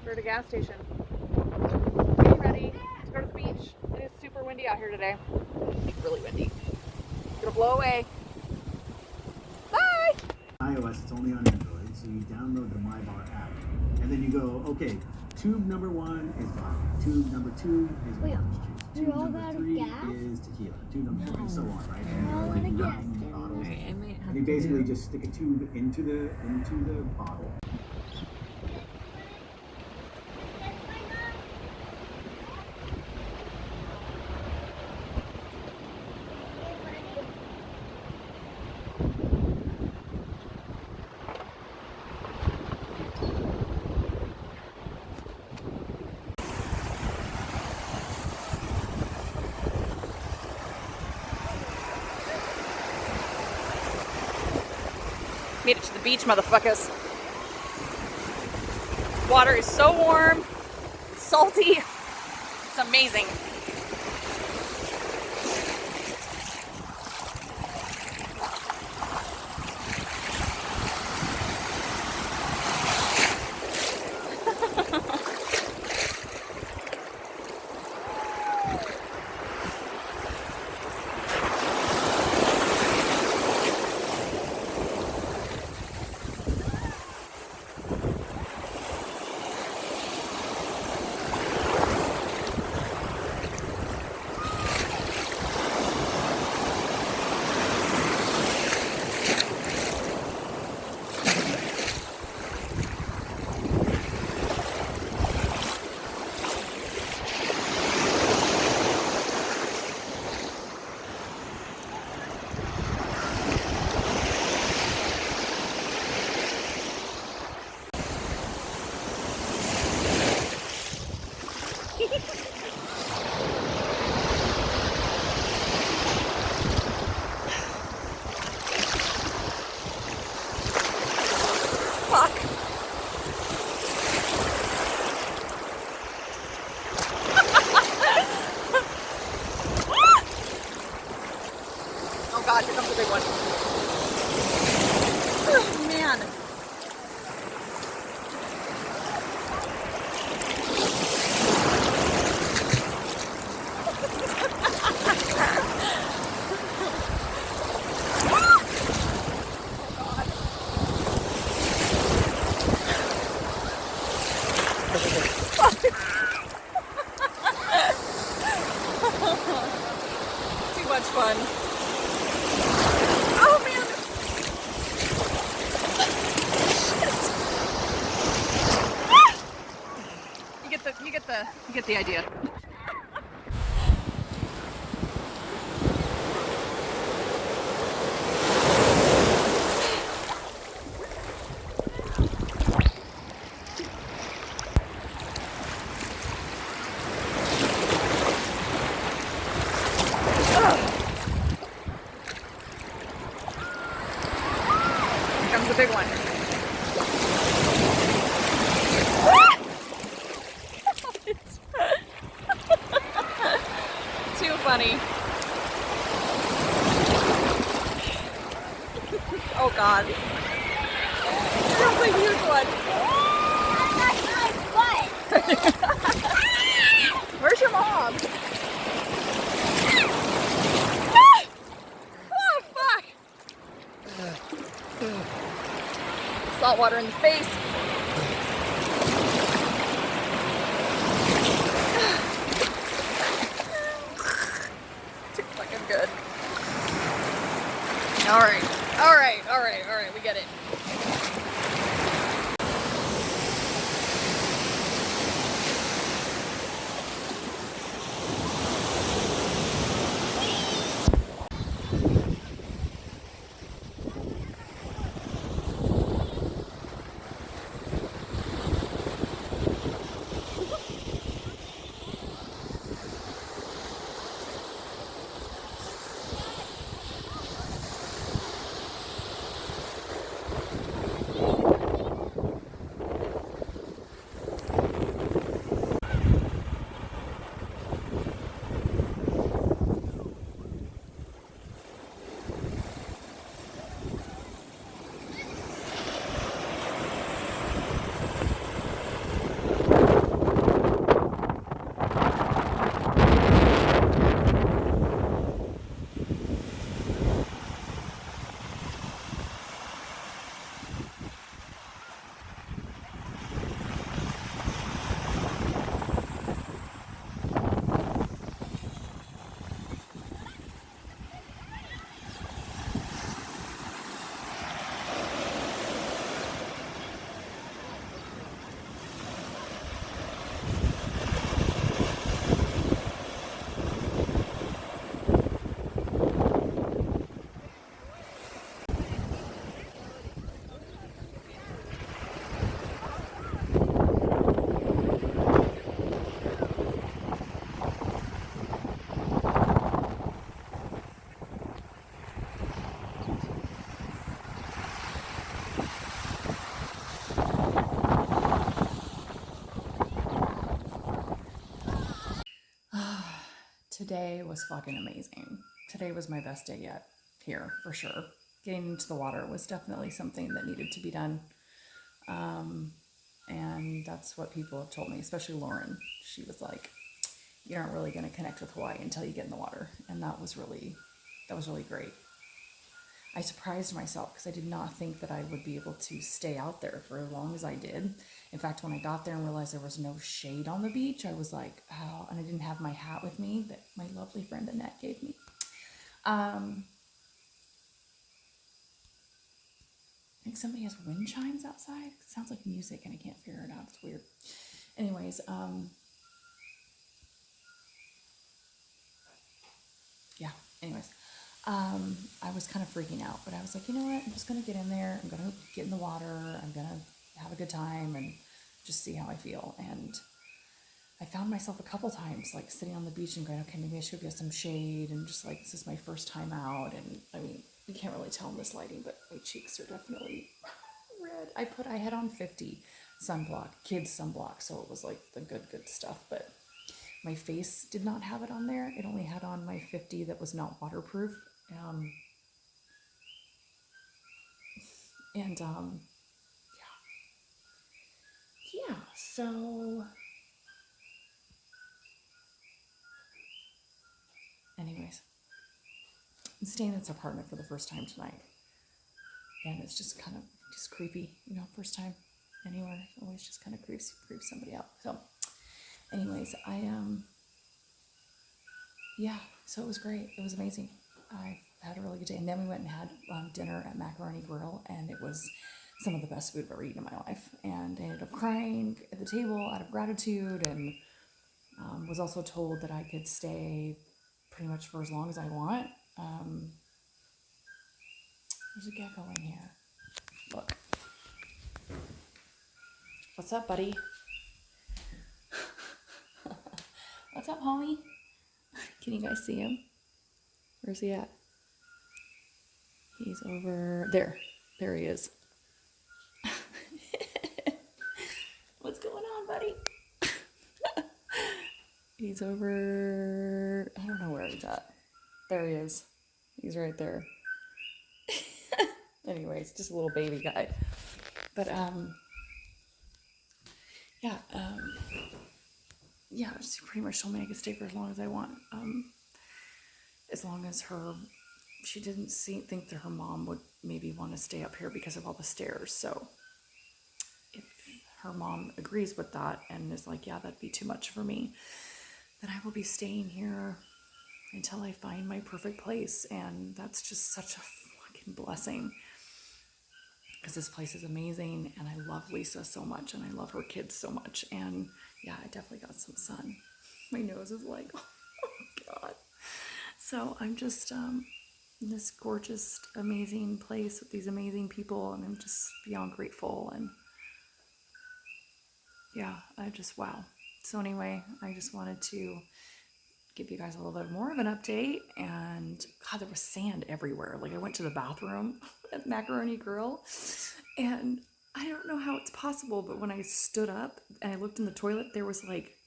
We're at a gas station. Getting ready to go to the beach. It is super windy out here today. It's really windy. It's gonna blow away. Bye! iOS, it's only on Android, so you download the MyBar app. And then you go, okay, tube number 1 is vodka. Tube number 2 is orange juice. Tube number 3 is tequila. Tube number 4 and so on, right? And you're like bottles. And you basically just stick a tube into the bottle. Made it to the beach, motherfuckers. Water is so warm, salty. It's amazing. Fuck. Oh god, here comes the big one. Oh man. Too much fun. Oh man. You get the idea. Here comes the big one. Too funny. Oh god. That's a huge one. Where's your mom? Oh fuck. Salt water in the face. Too fucking good. Alright, we get it. today was fucking amazing. Today was my best day yet here, for sure. Getting into the water was definitely something that needed to be done. And that's what people have told me, especially Lauren. She was like, you aren't really going to connect with Hawaii until you get in the water. And that was really great. I surprised myself because I did not think that I would be able to stay out there for as long as I did. In fact, when I got there and realized there was no shade on the beach, I was like, oh, and I didn't have my hat with me that my lovely friend Annette gave me. I think somebody has wind chimes outside. It sounds like music and I can't figure it out. It's weird. Anyways, yeah, anyways. I was kind of freaking out, but I was like, you know what? I'm just going to get in there. I'm going to get in the water. I'm going to have a good time and just see how I feel. And I found myself a couple times like sitting on the beach and going, okay, maybe I should get some shade, and just like, this is my first time out. And I mean, you can't really tell in this lighting, but my cheeks are definitely red. I had on 50 sunblock, kids sunblock. So it was like the good stuff, but my face did not have it on there. It only had on my 50 that was not waterproof. Yeah, so anyways, I'm staying in this apartment for the first time tonight, and it's just kind of just creepy, you know, first time anywhere, always just kind of creeps somebody out. So anyways, yeah, so it was great. It was amazing. I had a really good day. And then we went and had dinner at Macaroni Grill, and it was some of the best food I've ever eaten in my life. And I ended up crying at the table out of gratitude, and was also told that I could stay pretty much for as long as I want. There's a gecko in here. Look. What's up, buddy? What's up, homie? Can you guys see him? Where's he at? He's over there. There he is. What's going on, buddy? He's over, I don't know where he's at. There he is. He's right there. Anyways, just a little baby guy. But yeah, she pretty much told me I could stay for as long as I want. As long as she didn't think that her mom would maybe want to stay up here because of all the stairs. So if her mom agrees with that and is like, yeah, that'd be too much for me, then I will be staying here until I find my perfect place. And that's just such a fucking blessing, because this place is amazing, and I love Lisa so much, and I love her kids so much. And yeah, I definitely got some sun. My nose is like, oh God. So I'm just in this gorgeous, amazing place with these amazing people, and I'm just beyond grateful. And yeah, wow. So anyway, I just wanted to give you guys a little bit more of an update. And God, there was sand everywhere. Like, I went to the bathroom at Macaroni Grill, and I don't know how it's possible, but when I stood up and I looked in the toilet, there was like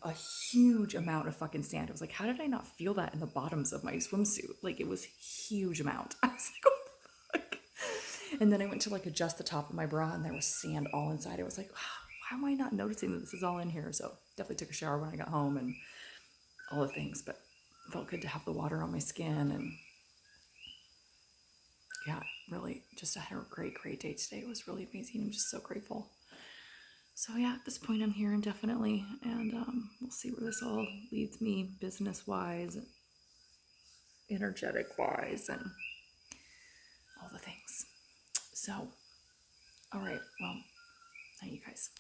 a huge amount of fucking sand. I was like, how did I not feel that in the bottoms of my swimsuit? Like, it was a huge amount. I was like, what the fuck? And then I went to like adjust the top of my bra, and there was sand all inside. I was like, why am I not noticing that this is all in here? So definitely took a shower when I got home and all the things, but it felt good to have the water on my skin. And yeah, really just had a great day today. It was really amazing. I'm just so grateful. So yeah, at this point I'm here indefinitely, and we'll see where this all leads me, business-wise, energetic-wise, and all the things. So, all right, well, thank you guys.